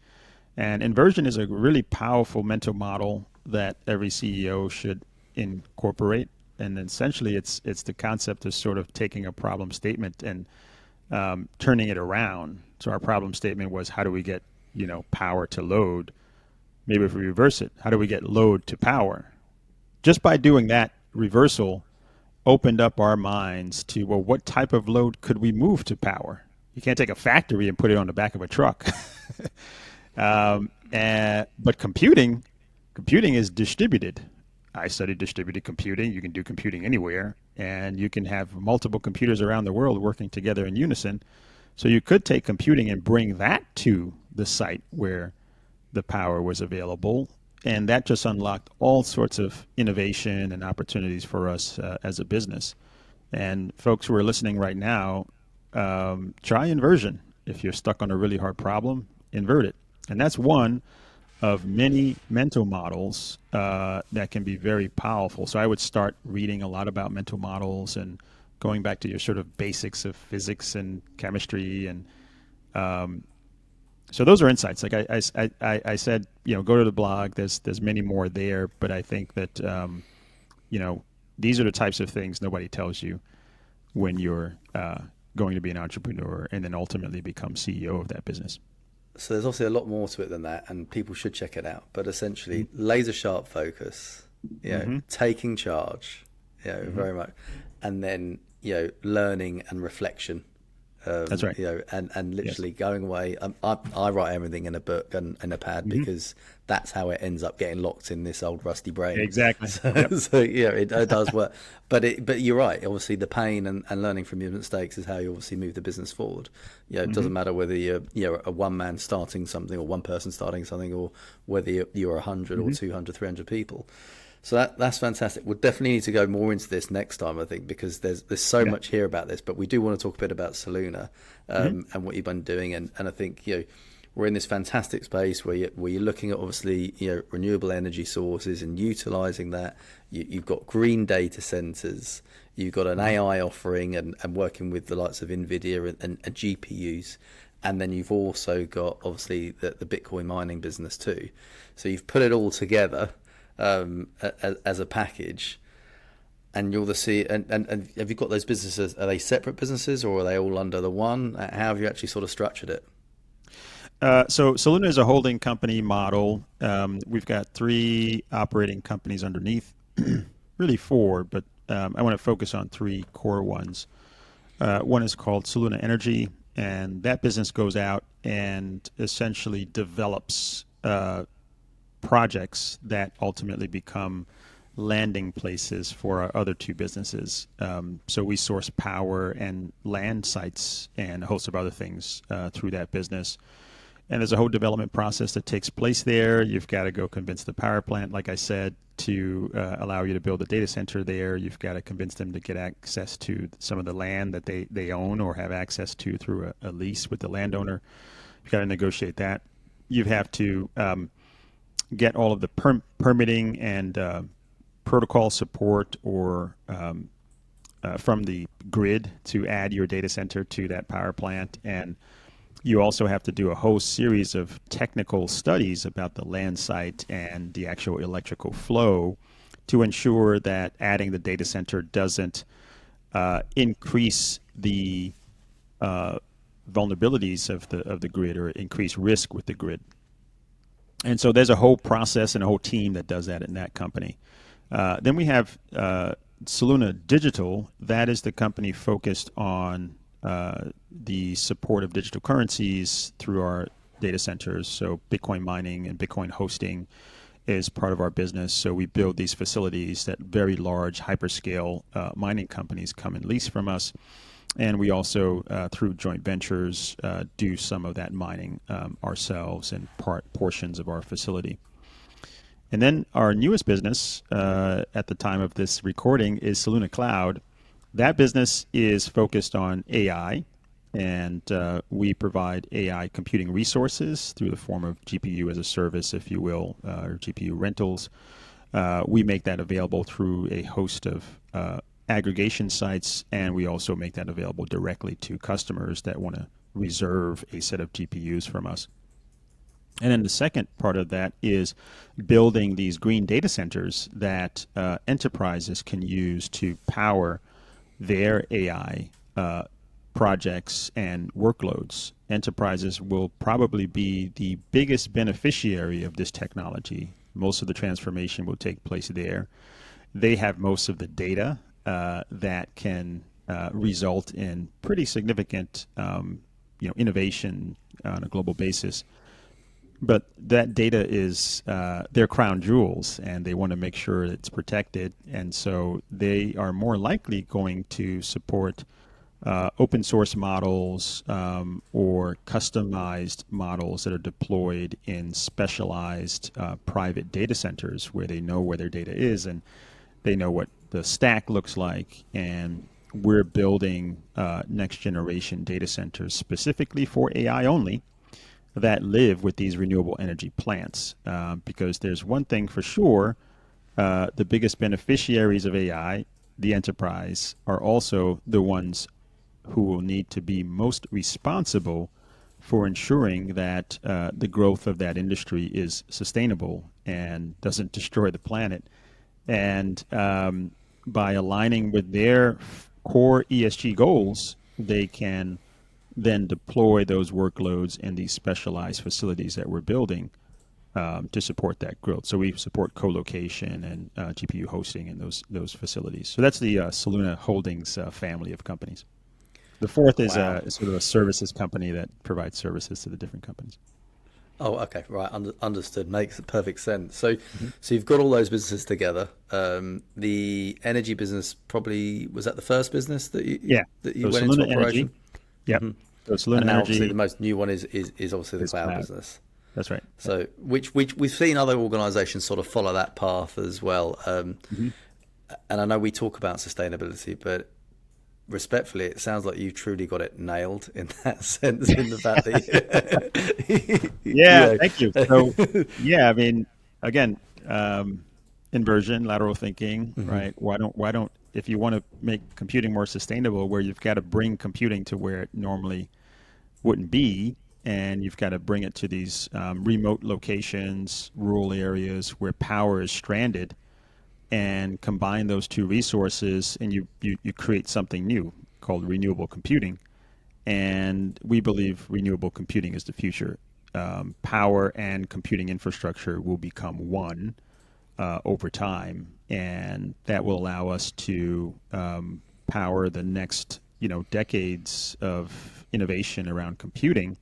And inversion is a really powerful mental model that every CEO should incorporate. And essentially, it's the concept of sort of taking a problem statement and turning it around. So our problem statement was, how do we get power to load? Maybe if we reverse it, how do we get load to power? Just by doing that reversal, opened up our minds to, well, what type of load could we move to power? You can't take a factory and put it on the back of a truck. But computing is distributed. I studied distributed computing. You can do computing anywhere, and you can have multiple computers around the world working together in unison. So you could take computing and bring that to the site where the power was available, and that just unlocked all sorts of innovation and opportunities for us as a business. And folks who are listening right now, try inversion. If you're stuck on a really hard problem, invert it. And that's one of many mental models that can be very powerful. So I would start reading a lot about mental models and going back to your sort of basics of physics and chemistry. And so those are insights. Like I said, go to the blog. There's many more there, but I think that you know these are the types of things nobody tells you when you're going to be an entrepreneur and then ultimately become CEO of that business. So there's obviously a lot more to it than that, and people should check it out. But essentially, laser sharp focus, taking charge, very much, and then learning and reflection. That's right. And literally going away. I write everything in a book and in a pad because that's how it ends up getting locked in this old rusty brain. Exactly. So it does work. But you're right. Obviously, the pain and learning from your mistakes is how you obviously move the business forward. It doesn't matter whether you're a one man starting something or one person starting something, or whether you're 100 or 200, 300 people. So that's fantastic. We'll definitely need to go more into this next time, I think, because there's so much here about this. But we do want to talk a bit about Soluna and what you've been doing. And I think we're in this fantastic space where you're looking at obviously renewable energy sources and utilising that. You've got green data centres. You've got an AI offering and working with the likes of NVIDIA and GPUs. And then you've also got obviously the Bitcoin mining business too. So you've put it all together as a package, and you're the CEO. And have you got those businesses? Are they separate businesses, or are they all under the one? How have you actually sort of structured it? So Soluna is a holding company model. We've got 3 operating companies underneath, really 4, but I want to focus on 3 core ones. One is called Soluna Energy, and that business goes out and essentially develops projects that ultimately become landing places for our other 2 businesses. So we source power and land sites and a host of other things through that business. And there's a whole development process that takes place there. You've got to go convince the power plant, like I said, to allow you to build a data center there. You've got to convince them to get access to some of the land that they own or have access to through a lease with the landowner. You've got to negotiate that. You have to get all of the permitting and protocol support or from the grid to add your data center to that power plant. And you also have to do a whole series of technical studies about the land site and the actual electrical flow to ensure that adding the data center doesn't increase the vulnerabilities of the grid or increase risk with the grid. And so there's a whole process and a whole team that does that in that company. Then we have Soluna Digital. That is the company focused on the support of digital currencies through our data centers. So Bitcoin mining and Bitcoin hosting is part of our business. So we build these facilities that very large hyperscale mining companies come and lease from us. And we also, through joint ventures, do some of that mining ourselves and portions of our facility. And then our newest business at the time of this recording is Soluna Cloud. That business is focused on AI, and we provide AI computing resources through the form of GPU as a service, if you will, or GPU rentals. We make that available through a host of aggregation sites, and we also make that available directly to customers that want to reserve a set of GPUs from us. And then the second part of that is building these green data centers that enterprises can use to power their AI projects and workloads. Enterprises will probably be the biggest beneficiary of this technology. Most of the transformation will take place there. They have most of the data that can result in pretty significant innovation on a global basis. But that data is their crown jewels, and they want to make sure it's protected. And so they are more likely going to support open source models or customized models that are deployed in specialized private data centers where they know where their data is and they know what the stack looks like. And we're building next generation data centers specifically for AI only that live with these renewable energy plants. Because there's one thing for sure, the biggest beneficiaries of AI, the enterprise, are also the ones who will need to be most responsible for ensuring that the growth of that industry is sustainable and doesn't destroy the planet. And by aligning with their core ESG goals, they can then deploy those workloads in these specialized facilities that we're building to support that growth. So we support co-location and GPU hosting in those facilities. So that's the Soluna Holdings family of companies. The fourth is Wow. sort of a services company that provides services to the different companies. Oh, okay, right. Understood. Makes perfect sense. So, Mm-hmm. so you've got all those businesses together. The energy business probably was that the first business that Yeah. you So went into Soluna Energy. operation, Yep. So and Soluna now obviously Energy the most new one is obviously the is cloud cloud. business. That's right. Yeah. So, which we've seen other organisations sort of follow that path as well. Mm-hmm. And I know we talk about sustainability, but respectfully, it sounds like you truly got it nailed in that sense. In the fact that Yeah, you thank you. So, yeah, I mean, again, inversion, lateral thinking, right? Why don't, if you want to make computing more sustainable, where you've got to bring computing to where it normally wouldn't be, and you've got to bring it to these remote locations, rural areas where power is stranded, and combine those two resources, and you create something new called renewable computing. And we believe renewable computing is the future. Power and computing infrastructure will become one over time, and that will allow us to power the next decades of innovation around computing.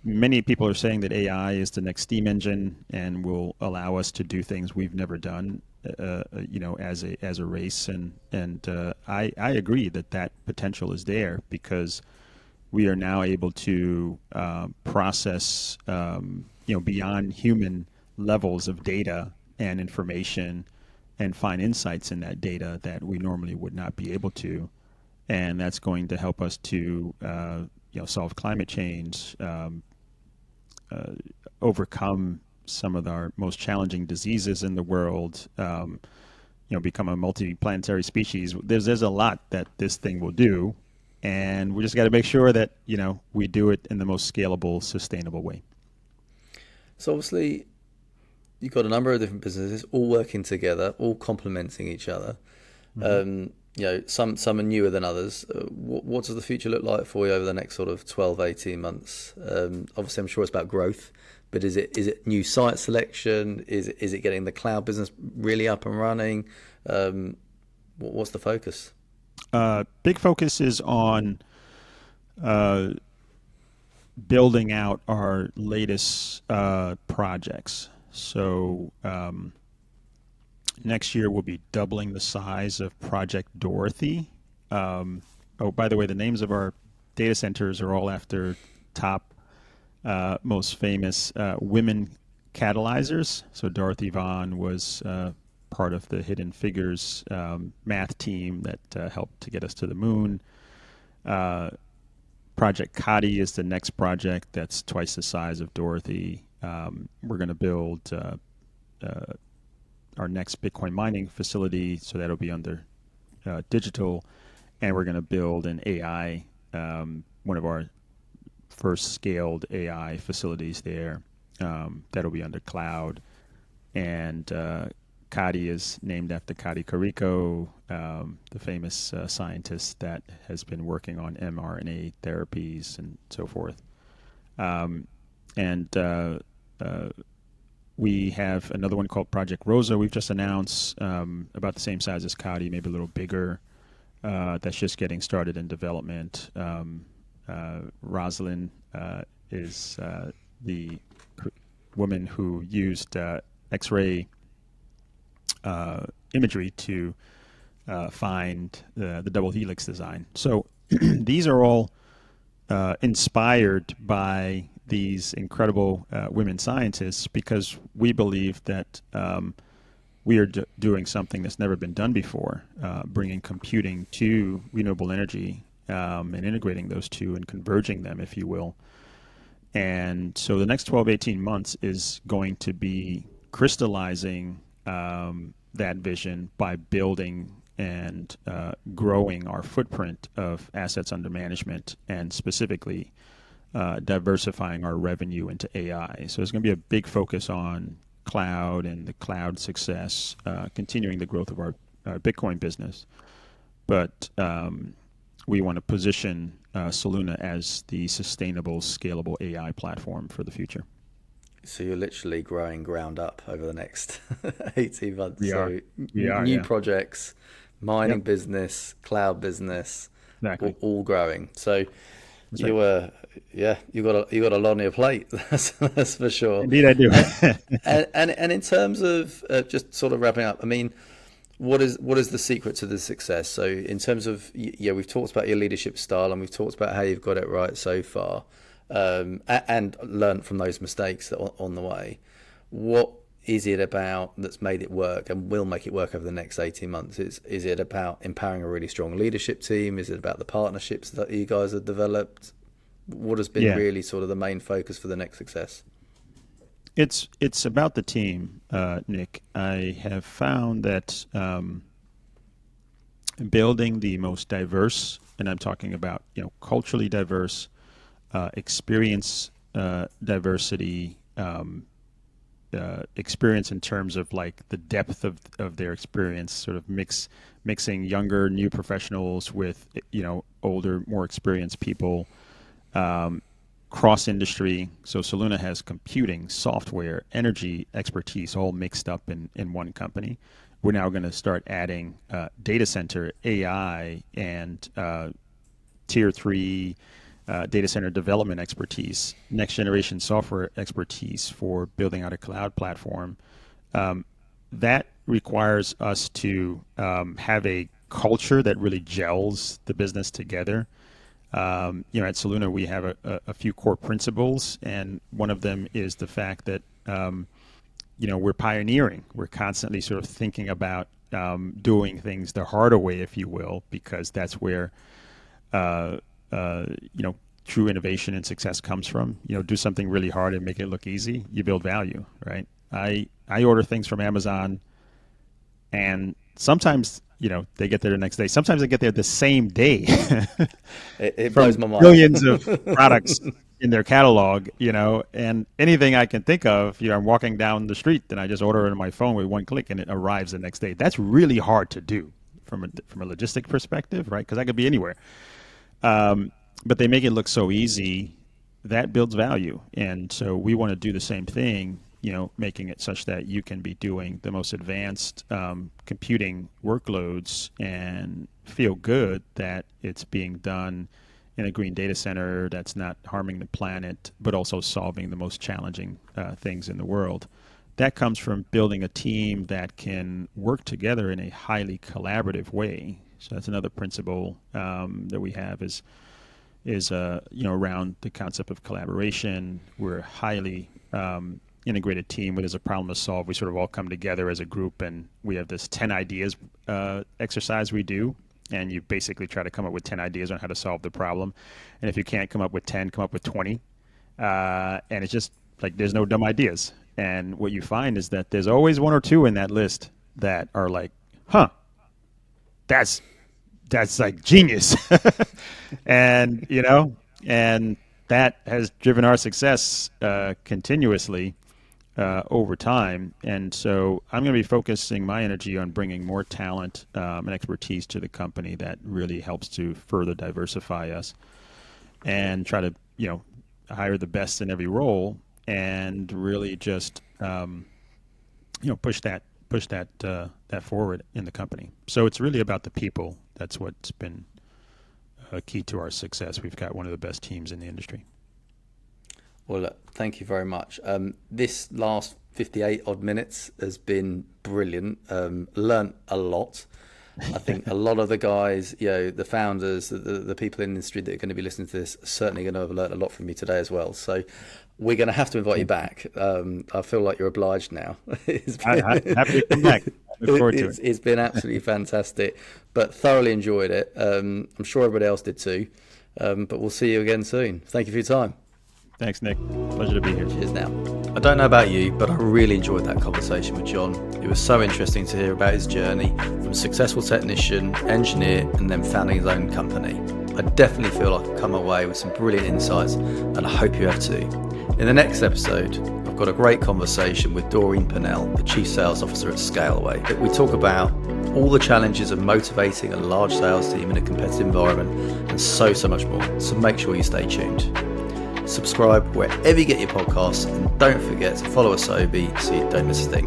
Many people are saying that AI is the next steam engine and will allow us to do things we've never done, as a race. And I agree that potential is there because we are now able to process, beyond human levels of data and information and find insights in that data that we normally would not be able to. And that's going to help us to solve climate change, overcome some of our most challenging diseases in the world, become a multi-planetary species. There's a lot that this thing will do, and we just got to make sure that we do it in the most scalable, sustainable way. So obviously, you've got a number of different businesses all working together, all complementing each other. Mm-hmm. Some are newer than others. What does the future look like for you over the next sort of 12, 18 months? Obviously, I'm sure it's about growth, but is it new site selection? Is it getting the cloud business really up and running? What's the focus? Big focus is on building out our latest projects. So next year we'll be doubling the size of Project Dorothy. Oh, by the way, the names of our data centers are all after top, most famous women catalyzers. So Dorothy Vaughan was part of the Hidden Figures math team that helped to get us to the moon. Project Kadi is the next project that's twice the size of Dorothy. We're going to build our next Bitcoin mining facility, so that'll be under digital, and we're going to build an AI, one of our first scaled AI facilities there. That'll be under cloud, and Kadi is named after Kadi Kariko, the famous scientist that has been working on mRNA therapies and so forth. And we have another one called Project Rosa. We've just announced, about the same size as Kadi, maybe a little bigger. That's just getting started in development. Rosalind is the woman who used X-ray imagery to find the double helix design. So These are all inspired by these incredible women scientists because we believe that we are doing something that's never been done before, bringing computing to renewable energy and integrating those two and converging them, if you will. And so the next 12, 18 months is going to be crystallizing that vision by building and growing our footprint of assets under management and specifically diversifying our revenue into AI. So there's going to be a big focus on cloud and the cloud success, continuing the growth of our Bitcoin business. But we want to position Soluna as the sustainable, scalable AI platform for the future. So you're literally growing ground up over the next 18 months. We are. So We are, new yeah. projects, mining Yep, business, cloud business, exactly. all growing. So That's right. you you got a lot on your plate. That's for sure. Indeed, I do. And and in terms of just sort of wrapping up, I mean, what is the secret to the success? So in terms of we've talked about your leadership style and we've talked about how you've got it right so far, and learned from those mistakes that on the way. What is it about that's made it work and will make it work over the next 18 months? Is it about empowering a really strong leadership team? Is it about the partnerships that you guys have developed? What has been Yeah, really sort of the main focus for the next success? it's about the team, Nick. I have found that building the most diverse, and I'm talking about culturally diverse, experience diversity, experience in terms of like the depth of their experience, sort of mixing younger new professionals with older, more experienced people, cross industry. So Soluna has computing, software, energy expertise all mixed up in one company. We're now going to start adding data center, AI, and tier three data center development expertise, next generation software expertise for building out a cloud platform. That requires us to have a culture that really gels the business together. At Soluna, we have a few core principles, and one of them is the fact that we're pioneering. We're constantly sort of thinking about doing things the harder way, if you will, because that's where uh, true innovation and success comes from. Do something really hard and make it look easy. You build value, right? I order things from Amazon, and sometimes they get there the next day. Sometimes they get there the same day It blows from my mind. billions of products in their catalog. And anything I can think of, I'm walking down the street and I just order it on my phone with one click and it arrives the next day. That's really hard to do from a logistic perspective, right? Because I could be anywhere. But they make it look so easy. That builds value, and so we want to do the same thing, making it such that you can be doing the most advanced computing workloads and feel good that it's being done in a green data center that's not harming the planet, but also solving the most challenging things in the world. That comes from building a team that can work together in a highly collaborative way. So that's another principle that we have is around the concept of collaboration. We're a highly integrated team where there's a problem to solve. We sort of all come together as a group, and we have this 10 ideas exercise we do, and you basically try to come up with 10 ideas on how to solve the problem. And if you can't come up with 10, come up with 20. And it's just like there's no dumb ideas. And what you find is that there's always one or two in that list that are like, huh, that's like genius. and and that has driven our success continuously over time. And so I'm going to be focusing my energy on bringing more talent and expertise to the company that really helps to further diversify us and try to hire the best in every role and really just push that forward in the company. So it's really about the people. That's what's been a key to our success. We've got one of the best teams in the industry. Well, look, thank you very much. This last 58 odd minutes has been brilliant. Learned a lot. I think a lot of the guys, the founders, the people in the industry that are going to be listening to this are certainly going to have learned a lot from you today as well. So we're going to have to invite you back. I feel like you're obliged now. I'm happy to come back. I look forward to it. It's been absolutely fantastic, but thoroughly enjoyed it. I'm sure everybody else did too. But we'll see you again soon. Thank you for your time. Thanks, Nick. Pleasure to be here. Cheers now. I don't know about you, but I really enjoyed that conversation with John. It was so interesting to hear about his journey from successful technician, engineer, and then founding his own company. I definitely feel like I've come away with some brilliant insights, and I hope you have too. In the next episode, I've got a great conversation with Doreen Pennell, the Chief Sales Officer at Scaleway. We talk about all the challenges of motivating a large sales team in a competitive environment, and so much more. So make sure you stay tuned. Subscribe wherever you get your podcasts, and don't forget to follow Asobi so you don't miss a thing.